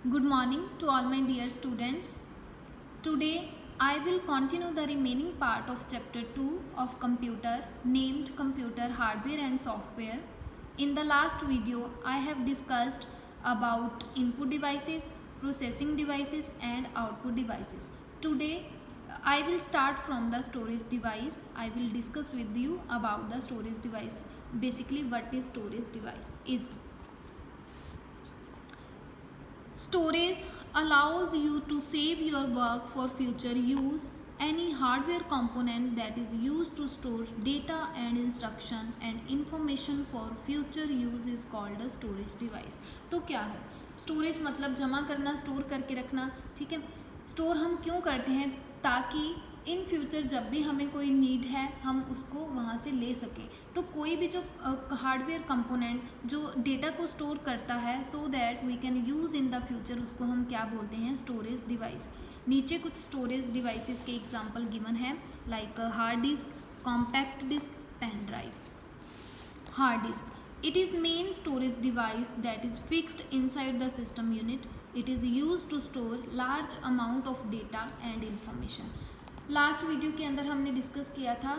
Good morning to all my dear students. Today I will continue the remaining part of chapter 2 of computer named computer hardware and software. In the last video I have discussed about input devices, processing devices and output devices. Today I will start from the storage device. I will discuss with you about the storage device. Basically what is storage device is. Storage allows you to save your work for future use. Any hardware component that is used to store data and instruction and information for future use is called a storage device. तो क्या है storage? मतलब जमा करना, store करके रखना. ठीक है, स्टोर हम क्यों करते हैं? ताकि इन फ्यूचर जब भी हमें कोई नीड है हम उसको वहाँ से ले सकें. तो कोई भी जो हार्डवेयर कंपोनेंट जो डेटा को स्टोर करता है so that we can use in the future, उसको हम क्या बोलते हैं? Storage device. नीचे कुछ स्टोरेज डिवाइसेस के एग्जांपल गिवन है like hard disk, compact disk, pen drive. Hard disk, it is main storage device that is fixed inside the system unit. It is used to store large amount of data and information. Last video के अंदर हमने discuss किया था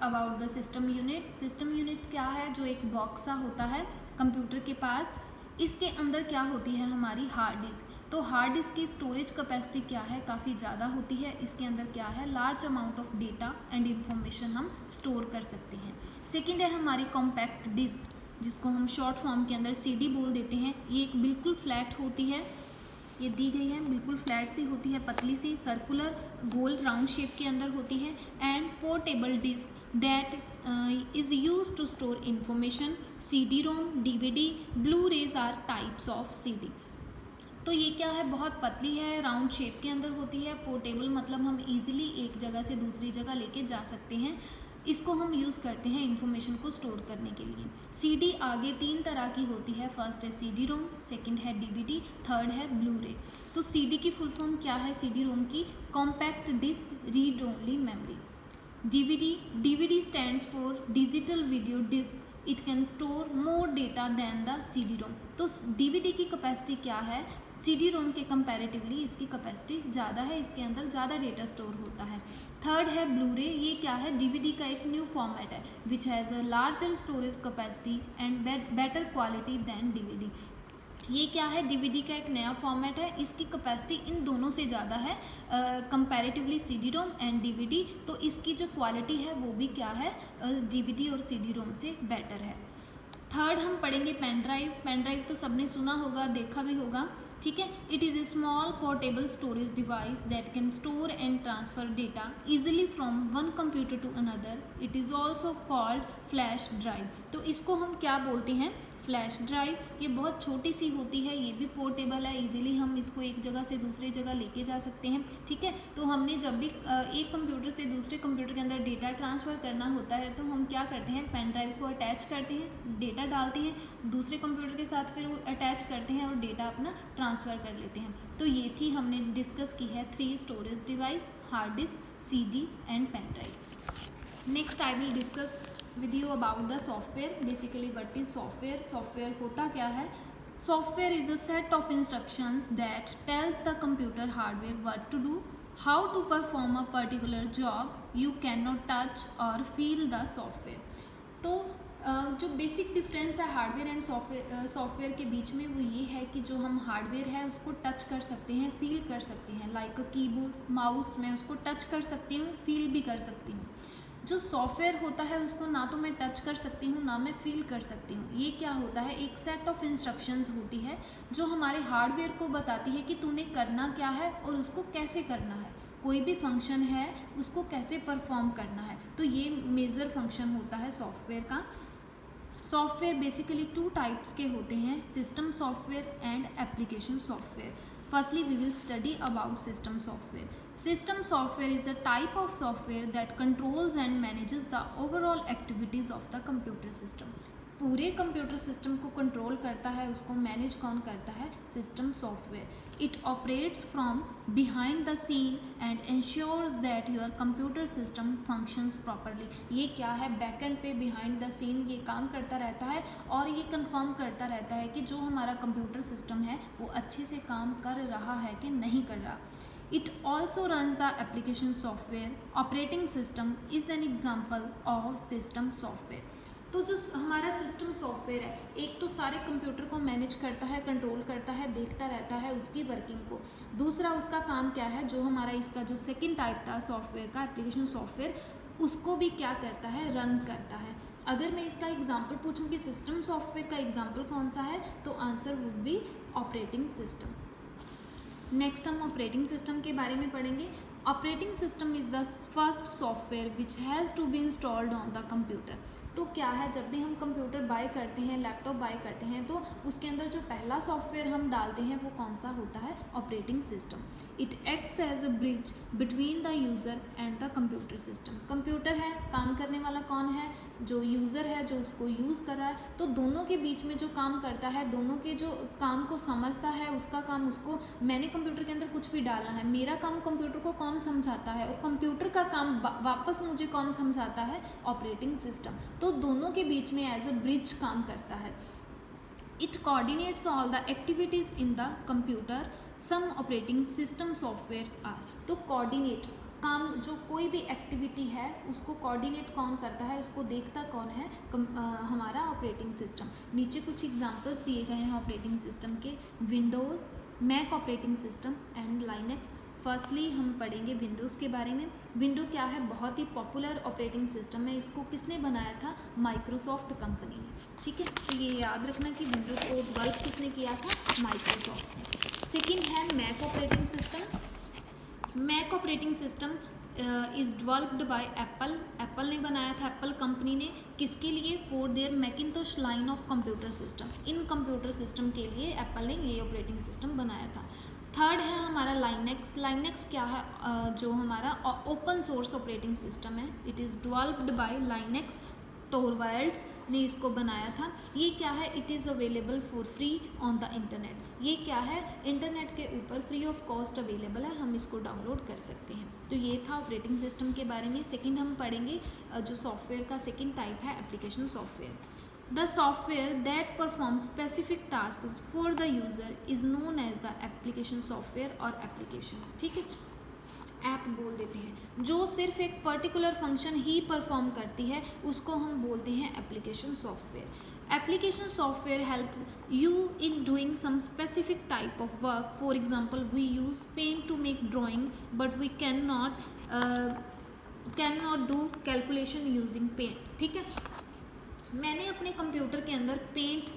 about the system unit. System unit क्या है? जो एक box सा होता है कंप्यूटर के पास, इसके अंदर क्या होती है? हमारी हार्ड डिस्क. तो हार्ड डिस्क की स्टोरेज कैपेसिटी क्या है? काफ़ी ज़्यादा होती है. इसके अंदर क्या है? Large amount of data and information हम स्टोर कर सकते हैं. सेकेंड है हमारी कॉम्पैक्ट डिस्क, जिसको हम शॉर्ट फॉर्म के अंदर CD बोल देते हैं. ये एक बिल्कुल फ्लैट होती है, ये दी गई है, बिल्कुल फ्लैट सी होती है, पतली सी, सर्कुलर गोल राउंड शेप के अंदर होती है. And portable disk that is use to store information. CD-ROM, DVD, blu rays are types of CD. तो ये क्या है? बहुत पतली है, राउंड शेप के अंदर होती है. पोर्टेबल मतलब हम इजीली एक जगह से दूसरी जगह लेके जा सकते हैं. इसको हम यूज़ करते हैं इंफॉर्मेशन को स्टोर करने के लिए. CD आगे 3 तरह की होती है. फर्स्ट है CD-ROM, सेकंड है DVD, थर्ड है ब्लू-रे. तो CD की फुल फॉर्म क्या है? CD-ROM की compact disk read only memory. DVD stands for digital video disk. It can store more data than the CD-ROM. तो DVD की कैपेसिटी क्या है? CD-ROM के कंपैरेटिवली इसकी कैपेसिटी ज़्यादा है, इसके अंदर ज़्यादा डेटा स्टोर होता है. थर्ड है ब्लू-रे. ये क्या है? DVD का एक न्यू फॉर्मेट है which has a larger storage capacity and better quality than DVD. ये क्या है? DVD का एक नया फॉर्मेट है, इसकी कैपेसिटी इन दोनों से ज़्यादा है कंपैरेटिवली CD-ROM एंड DVD. तो इसकी जो क्वालिटी है वो भी क्या है? DVD और CD-ROM से बेटर है. थर्ड हम पढ़ेंगे पेन ड्राइव. पेन ड्राइव तो सबने सुना होगा, देखा भी होगा. ठीक है, it is a small portable storage device that can store and transfer data easily from one computer to another. It is also called flash drive. तो इसको हम क्या बोलते हैं? Flash drive. ये बहुत छोटी सी होती है, ये भी पोर्टेबल है, इजीली हम इसको एक जगह से दूसरी जगह लेके जा सकते हैं. ठीक है, तो हमने जब भी एक कंप्यूटर से दूसरे कंप्यूटर के अंदर डेटा ट्रांसफ़र करना होता है तो हम क्या करते हैं? पेन ड्राइव को अटैच करते हैं, डेटा डालते हैं, दूसरे कंप्यूटर के साथ फिर वो अटैच करते हैं और डेटा अपना ट्रांसफ़र कर लेते हैं. तो ये थी हमने डिस्कस की है 3 storage device: hard disk, CD and pen drive. Next I will discuss with you about the software. Basically what is software? Software होता क्या है? Software is a set of instructions that tells the computer hardware what to do, how to perform a particular job. You cannot touch or feel the software. तो जो basic difference है hardware and software के बीच में वो ये है कि जो हम हार्डवेयर है उसको टच कर सकते हैं, फील कर सकते हैं. लाइक कीबोर्ड, माउस, मैं उसको टच कर सकती हूँ, फील भी कर सकती हूँ. जो सॉफ्टवेयर होता है उसको ना तो मैं टच कर सकती हूँ ना मैं फील कर सकती हूँ. ये क्या होता है? एक सेट ऑफ इंस्ट्रक्शंस होती है जो हमारे हार्डवेयर को बताती है कि तूने करना क्या है और उसको कैसे करना है. कोई भी फंक्शन है उसको कैसे परफॉर्म करना है. तो ये मेजर फंक्शन होता है सॉफ्टवेयर का. सॉफ्टवेयर बेसिकली 2 टाइप्स के होते हैं: system software and application software. Firstly, we will study about system software. System software is a type of software that controls and manages the overall activities of the computer system. पूरे computer system को control करता है, उसको manage कौन करता है? System software. It operates from behind the scene and ensures that your computer system functions properly. ये क्या है? बैकएंड पे बिहाइंड द सीन ये काम करता रहता है और ये कंफर्म करता रहता है कि जो हमारा कंप्यूटर सिस्टम है वो अच्छे से काम कर रहा है कि नहीं कर रहा। It also runs the application software. Operating system is an example of system software. तो जो हमारा सिस्टम सॉफ्टवेयर है, एक तो सारे कंप्यूटर को मैनेज करता है, कंट्रोल करता है, देखता रहता है उसकी वर्किंग को। दूसरा उसका काम क्या है? जो हमारा इसका जो सेकंड टाइप था सॉफ्टवेयर का, एप्लीकेशन सॉफ्टवेयर, उसको भी क्या करता है? रन करता है। अगर मैं इसका एग्जांपल पूछूं कि सिस्टम सॉफ्टवेयर का एग्जांपल कौन सा है, तो answer would be operating system. Next हम ऑपरेटिंग सिस्टम के बारे में पढ़ेंगे। Operating system is the first software which has to be installed on the computer. तो क्या है, जब भी हम कंप्यूटर बाय करते हैं, लैपटॉप बाय करते हैं, तो उसके अंदर जो पहला सॉफ्टवेयर हम डालते हैं वो कौन सा होता है? Operating system. It acts as a bridge between the user and the computer system. Computer है, काम करने वाला कौन है? जो यूज़र है, जो उसको यूज़ कर रहा है। तो दोनों के बीच में जो काम करता है, दोनों के जो काम को समझता है, उसका काम उसको, मैंने कंप्यूटर के अंदर कुछ भी डालना है, मेरा काम कंप्यूटर को कौन समझाता है, और कंप्यूटर का काम वापस मुझे कौन समझाता है? Operating system. तो दोनों के बीच में एज अ ब्रिज काम करता है। It coordinates all the activities in the computer. Some operating system softwares are. तो कोऑर्डिनेट काम, जो कोई भी एक्टिविटी है उसको कोऑर्डिनेट कौन करता है, उसको देखता कौन है? हमारा ऑपरेटिंग सिस्टम। नीचे कुछ एग्जांपल्स दिए गए हैं ऑपरेटिंग सिस्टम के। Windows, Mac operating system and Linux. Firstly हम पढ़ेंगे विंडोज़ के बारे में। विंडो क्या है? बहुत ही पॉपुलर ऑपरेटिंग सिस्टम है। इसको किसने बनाया था? माइक्रोसॉफ्ट कंपनी ने। ठीक है, तो ये याद रखना कि विंडोज़ को डेवलप किसने किया था? माइक्रोसॉफ्ट ने। सेकेंड है Mac operating system. Mac operating system is developed by Apple. Apple ने बनाया था, एप्पल कंपनी ने। किसके लिए? For their Macintosh line of computer system. इन कंप्यूटर सिस्टम के लिए एप्पल ने ये ऑपरेटिंग सिस्टम बनाया था। थर्ड है हमारा लाइनेक्स। लाइनेक्स क्या है? जो हमारा ओपन सोर्स ऑपरेटिंग सिस्टम है। It is developed bye Linux Torvalds ने इसको बनाया था। ये क्या है? It is available for free on the internet. ये क्या है? इंटरनेट के ऊपर फ्री ऑफ कॉस्ट अवेलेबल है, हम इसको डाउनलोड कर सकते हैं। तो ये था ऑपरेटिंग सिस्टम के बारे में। सेकंड हम पढ़ेंगे जो सॉफ्टवेयर का सेकंड टाइप है, application software. The software that performs specific tasks for the user is known as the application software और application। ठीक है, ऐप बोल देते हैं। जो सिर्फ एक पर्टिकुलर फंक्शन ही परफॉर्म करती है उसको हम बोलते हैं application software. Application software helps you in doing some specific type of work. For example, we use paint to make drawing but we can not do calculation using paint. ठीक है, मैंने अपने कंप्यूटर के अंदर पेंट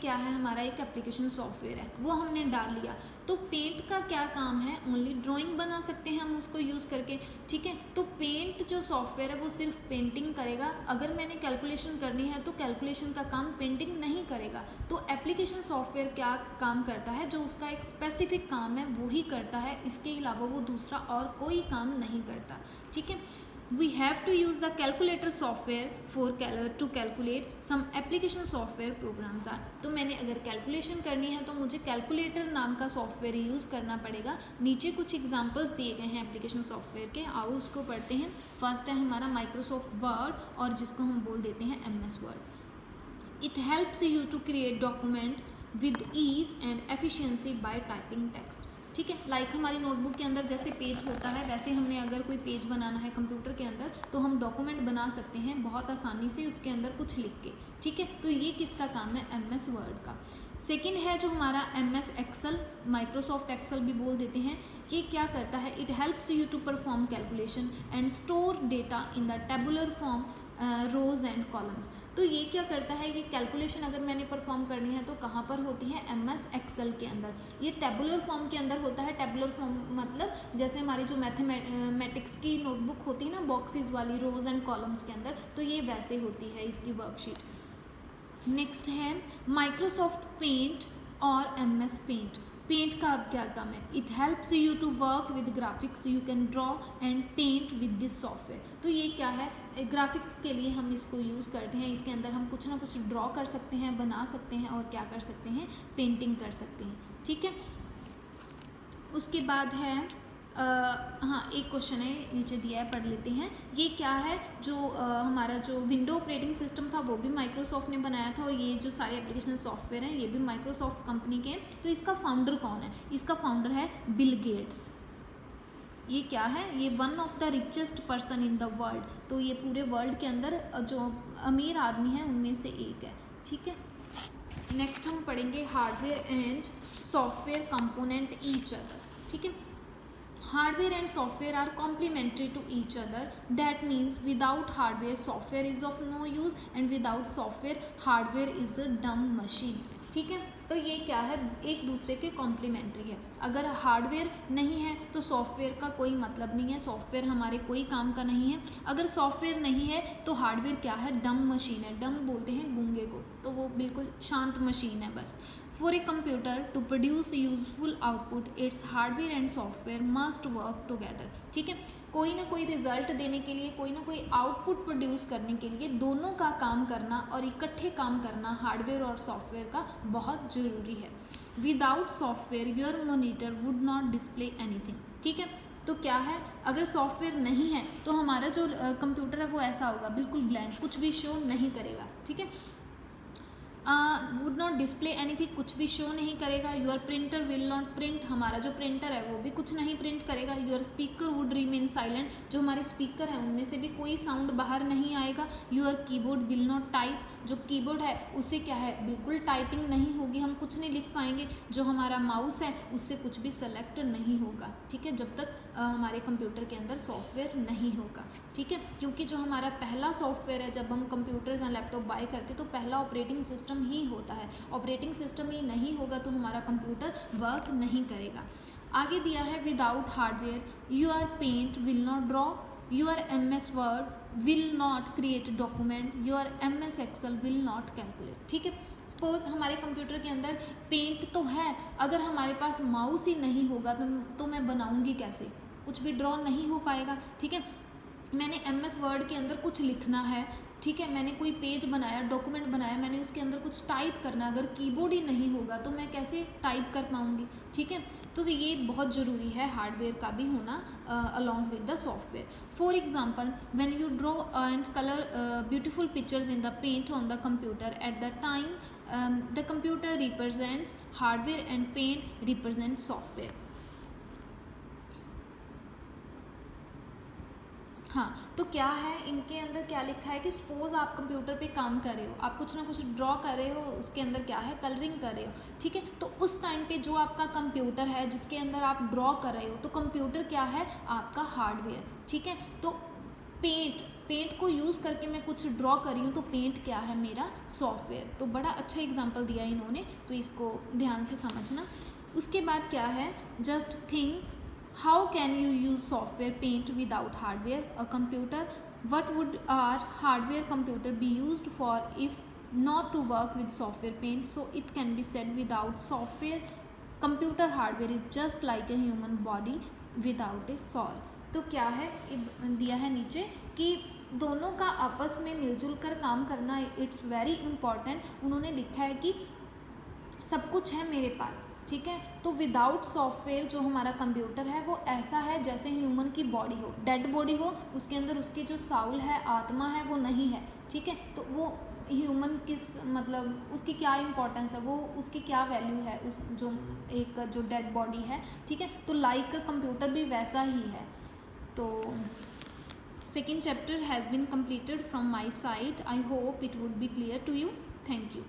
क्या है? हमारा एक एप्लीकेशन सॉफ्टवेयर है, वो हमने डाल लिया। तो पेंट का क्या काम है? ओनली ड्राइंग बना सकते हैं हम उसको यूज़ करके। ठीक है, तो पेंट जो सॉफ्टवेयर है वो सिर्फ पेंटिंग करेगा। अगर मैंने कैलकुलेशन करनी है तो कैलकुलेशन का काम पेंटिंग नहीं करेगा। तो एप्लीकेशन सॉफ्टवेयर क्या काम करता है? जो उसका एक स्पेसिफिक काम है वो ही करता है, इसके अलावा वो दूसरा और कोई काम नहीं करता। ठीक है, we have to use the calculator software for to calculate some application software programs are। तो मैंने अगर कैलकुलेशन करनी है तो मुझे कैलकुलेटर नाम का सॉफ्टवेयर यूज़ करना पड़ेगा। नीचे कुछ एग्जांपल्स दिए गए हैं एप्लीकेशन सॉफ्टवेयर के, आओ उसको पढ़ते हैं। फर्स्ट है हमारा माइक्रोसॉफ्ट वर्ड, और जिसको हम बोल देते हैं MS word. It helps you to create document with ease and efficiency by typing text. ठीक है, लाइक हमारी नोटबुक के अंदर जैसे पेज होता है वैसे हमने अगर कोई पेज बनाना है कंप्यूटर के अंदर तो हम डॉक्यूमेंट बना सकते हैं बहुत आसानी से उसके अंदर कुछ लिख के। ठीक है, तो ये किसका काम है? MS वर्ड का। सेकंड है जो हमारा MS एक्सेल, माइक्रोसॉफ्ट एक्सेल भी बोल देते हैं। ये क्या करता है? It helps you to perform calculation and store data in the tabular form, rows and columns. तो ये क्या करता है? ये कैलकुलेशन अगर मैंने परफॉर्म करनी है तो कहाँ पर होती है? MS एक्सेल के अंदर। ये टेबुलर फॉर्म के अंदर होता है। टेबुलर फॉर्म मतलब जैसे हमारी जो मैथमेटिक्स की नोटबुक होती है ना, बॉक्सेस वाली, रोज एंड कॉलम्स के अंदर, तो ये वैसे होती है इसकी वर्कशीट। नेक्स्ट है माइक्रोसॉफ्ट पेंट और MS पेंट। पेंट का अब क्या काम है? It helps you to work with graphics, you can draw and paint with this software. तो ये क्या है? ग्राफिक्स के लिए हम इसको यूज़ करते हैं। इसके अंदर हम कुछ ना कुछ ड्रॉ कर सकते हैं, बना सकते हैं और क्या कर सकते हैं, पेंटिंग कर सकते हैं। ठीक है, उसके बाद है हाँ एक क्वेश्चन है नीचे दिया है, पढ़ लेते हैं। ये क्या है, जो हमारा जो विंडो ऑपरेटिंग सिस्टम था वो भी माइक्रोसॉफ्ट ने बनाया था, और ये जो सारे एप्लीकेशन सॉफ्टवेयर हैं ये भी माइक्रोसॉफ्ट कंपनी के हैं। तो इसका फाउंडर कौन है? इसका फाउंडर है बिल गेट्स। ये क्या है, ये one of the richest person in the world. तो ये पूरे वर्ल्ड के अंदर जो अमीर आदमी है उनमें से एक है। ठीक है, नेक्स्ट हम पढ़ेंगे hardware and software component each other. ठीक है, hardware and software are complementary to each other. That means without hardware software is of no use, and without software hardware is a dumb machine. ठीक है, तो ये क्या है, एक दूसरे के कॉम्प्लीमेंट्री है। अगर हार्डवेयर नहीं है तो सॉफ्टवेयर का कोई मतलब नहीं है, सॉफ्टवेयर हमारे कोई काम का नहीं है। अगर सॉफ्टवेयर नहीं है तो हार्डवेयर क्या है, डम मशीन है। डम बोलते हैं गूंगे को, तो वो बिल्कुल शांत मशीन है बस। For a computer to produce useful output, its hardware and software must work together. ठीक है, कोई ना कोई रिजल्ट देने के लिए, कोई ना कोई आउटपुट प्रोड्यूस करने के लिए दोनों का काम करना और इकट्ठे काम करना हार्डवेयर और सॉफ्टवेयर का बहुत ज़रूरी है। Without software your monitor would not display anything. ठीक है, तो क्या है, अगर सॉफ्टवेयर नहीं है तो हमारा जो कंप्यूटर है वो ऐसा होगा, बिल्कुल ब्लैंक, कुछ भी शो नहीं करेगा। ठीक है, वुड नॉट डिस्प्ले एनीथिंग, कुछ भी शो नहीं करेगा। Your printer will not print, हमारा जो प्रिंटर है वो भी कुछ नहीं प्रिंट करेगा। Your speaker would remain silent, जो हमारे स्पीकर हैं उनमें से भी कोई साउंड बाहर नहीं आएगा। Your keyboard will not type, जो कीबोर्ड है उससे क्या है, बिल्कुल टाइपिंग नहीं होगी, हम कुछ नहीं लिख पाएंगे। जो हमारा माउस है उससे कुछ भी सेलेक्ट नहीं होगा। ठीक है, जब तक हमारे कंप्यूटर के अंदर सॉफ्टवेयर नहीं होगा। ठीक है, क्योंकि जो हमारा पहला सॉफ्टवेयर है, जब हम कंप्यूटर या लैपटॉप बाय करते तो पहला ऑपरेटिंग सिस्टम ही होता है। ऑपरेटिंग सिस्टम ही नहीं होगा तो हमारा कंप्यूटर वर्क नहीं करेगा। आगे दिया है without hardware your paint will not draw, your MS word will not create document, your MS Excel will not calculate. ठीक है, सपोज हमारे कंप्यूटर के अंदर पेंट तो है, अगर हमारे पास माउस ही नहीं होगा तो मैं बनाऊंगी कैसे, कुछ भी ड्रॉ नहीं हो पाएगा। ठीक है, मैंने MS वर्ड के अंदर कुछ लिखना है, ठीक है, मैंने कोई पेज बनाया, डॉक्यूमेंट बनाया, मैंने उसके अंदर कुछ टाइप करना, अगर कीबोर्ड ही नहीं होगा तो मैं कैसे टाइप कर पाऊँगी। ठीक है, तो ये बहुत ज़रूरी है हार्डवेयर का भी होना along with the software. For example when you draw and colour beautiful pictures in the paint on the computer, at the time the computer represents hardware and paint represent software. हाँ, तो क्या है इनके अंदर क्या लिखा है कि सपोज आप कंप्यूटर पे काम कर रहे हो, आप कुछ ना कुछ ड्रॉ कर रहे हो, उसके अंदर क्या है, कलरिंग कर रहे हो। ठीक है, तो उस टाइम पे जो आपका कंप्यूटर है जिसके अंदर आप ड्रॉ कर रहे हो, तो कंप्यूटर क्या है, आपका हार्डवेयर। ठीक है, तो पेंट को यूज़ करके मैं कुछ ड्रॉ कर रही हूँ तो पेंट क्या है, मेरा सॉफ्टवेयर। तो बड़ा अच्छा एग्जाम्पल दिया इन्होंने, तो इसको ध्यान से समझना। उसके बाद क्या है, just think how can you use software paint without hardware, a computer? What would our hardware computer be used for if not to work with software paint? So it can be said without software computer hardware is just like a human body without a soul. तो क्या है दिया है नीचे कि दोनों का आपस में मिलजुल कर काम करना, इट्स वेरी इम्पॉर्टेंट। उन्होंने लिखा है कि सब कुछ है मेरे पास, ठीक है, तो विदाउट सॉफ्टवेयर जो हमारा कंप्यूटर है वो ऐसा है जैसे ह्यूमन की बॉडी हो, डेड बॉडी हो, उसके अंदर उसकी जो साउल है, आत्मा है, वो नहीं है। ठीक है, तो वो ह्यूमन किस मतलब उसकी क्या इंपॉर्टेंस है, वो उसकी क्या वैल्यू है, उस जो एक जो डेड बॉडी है। ठीक है, तो लाइक कंप्यूटर भी वैसा ही है। तो second chapter has been completed from my side. I hope it would be clear to you. Thank you.